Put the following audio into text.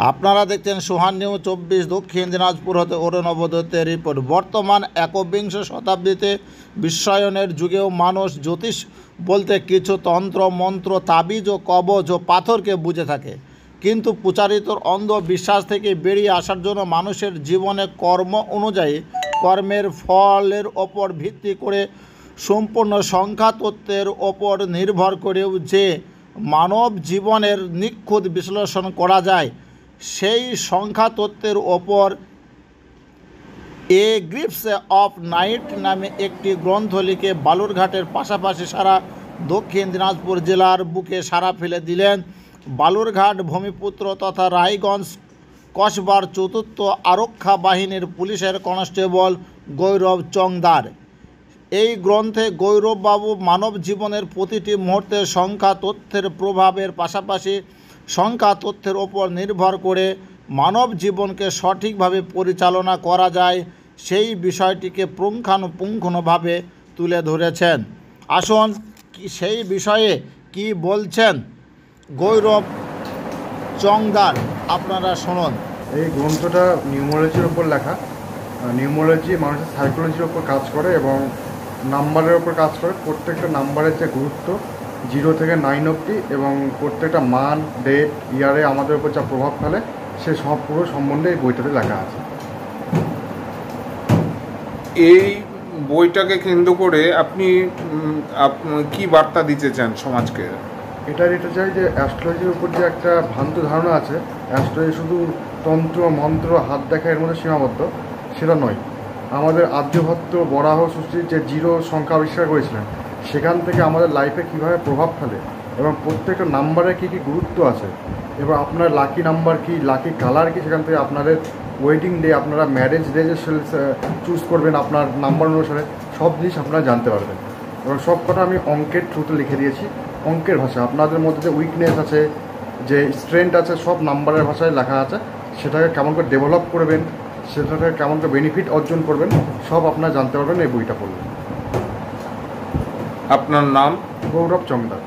আপনারা দেখছেন সোহান নিউজ 24 দক্ষিণ দিনাজপুর হতে অরুণব দত্তের রিপোর্ট। বর্তমান একবিংশ শতাব্দীতে বিশ্বায়নের যুগেও মানুষ জ্যোতিষ বলতে কিছু তন্ত্র মন্ত্র তাবিজ ও কবচ ও পাথরকে বুঝে থাকে, কিন্তু প্রচারিত অন্ধবিশ্বাস থেকে বেরিয়ে আসার জন্য মানুষের জীবনে কর্ম অনুযায়ী কর্মের ফলের ওপর ভিত্তি করে সম্পূর্ণ সংখ্যাতত্ত্বের ওপর নির্ভর করেও যে মানব জীবনের নিখুঁত বিশ্লেষণ করা যায়, সেই সংখ্যাতত্ত্বের ওপর এ গ্রিপস অফ নাইট নামে একটি গ্রন্থ লিখে বালুরঘাটের পাশাপাশি সারা দক্ষিণ দিনাজপুর জেলার বুকে সাড়া ফেলে দিলেন বালুরঘাট ভূমিপুত্র তথা রায়গঞ্জ কসবার চতুর্থ আরক্ষা বাহিনীর পুলিশের কনস্টেবল গৌরব চংদার। এই গ্রন্থে গৌরববাবু মানব জীবনের প্রতিটি মুহূর্তে সংখ্যা তথ্যের প্রভাবের পাশাপাশি সংখ্যা তথ্যের ওপর নির্ভর করে মানব জীবনকে সঠিকভাবে পরিচালনা করা যায় সেই বিষয়টিকে পুঙ্খানুপুঙ্খভাবে তুলে ধরেছেন। আসুন সেই বিষয়ে কি বলছেন গৌরব চংদার, আপনারা শুনুন। এই গ্রন্থটা নিউমোলজির ওপর লেখা। নিউমোলজি মানুষের সাইকোলজির ওপর কাজ করে এবং নাম্বারের ওপর কাজ করে। প্রত্যেকটা নাম্বারের যে গুরুত্ব 0 থেকে 9 অবধি এবং প্রত্যেকটা মান, ডেট, ইয়ারে আমাদের উপর যা প্রভাব ফেলে সে সব পুরো সম্বন্ধে এই বইটাতে লেখা আছে। এই বইটাকে কেন্দ্র করে আপনি কি বার্তা দিতে চান সমাজকে? এটা চাই যে অ্যাস্ট্রোলজির উপর যে একটা ভ্রান্ত ধারণা আছে, অ্যাস্ট্রোলজি শুধু তন্ত্র মন্ত্র হাত দেখা এর মধ্যে সীমাবদ্ধ, সেটা নয়। আমাদের আর্যভট্ট বরাহ সৃষ্টির যে 0 সংখ্যা আবিষ্কার করেছিলেন, সেখান থেকে আমাদের লাইফে কীভাবে প্রভাব ফেলে এবং প্রত্যেকটা নাম্বারে কী কী গুরুত্ব আছে, এবার আপনার লাকি নাম্বার কী, লাকি কালার কী, সেখান থেকে আপনাদের ওয়েডিং ডে, আপনারা ম্যারেজ ডে যে চুজ করবেন আপনার নাম্বার অনুসারে, সব জিনিস আপনারা জানতে পারবেন। এবং সব কথা আমি অঙ্কের থ্রুতে লিখে দিয়েছি, অঙ্কের ভাষা। আপনাদের মধ্যে যে উইকনেস আছে, যে স্ট্রেংথ আছে, সব নাম্বারের ভাষায় লেখা আছে। সেটাকে কেমন করে ডেভেলপ করবেন, সেটাকে কেমন করে বেনিফিট অর্জন করবেন, সব আপনারা জানতে পারবেন এই বইটা পড়লে। আপনার নাম? গৌরব চংদার।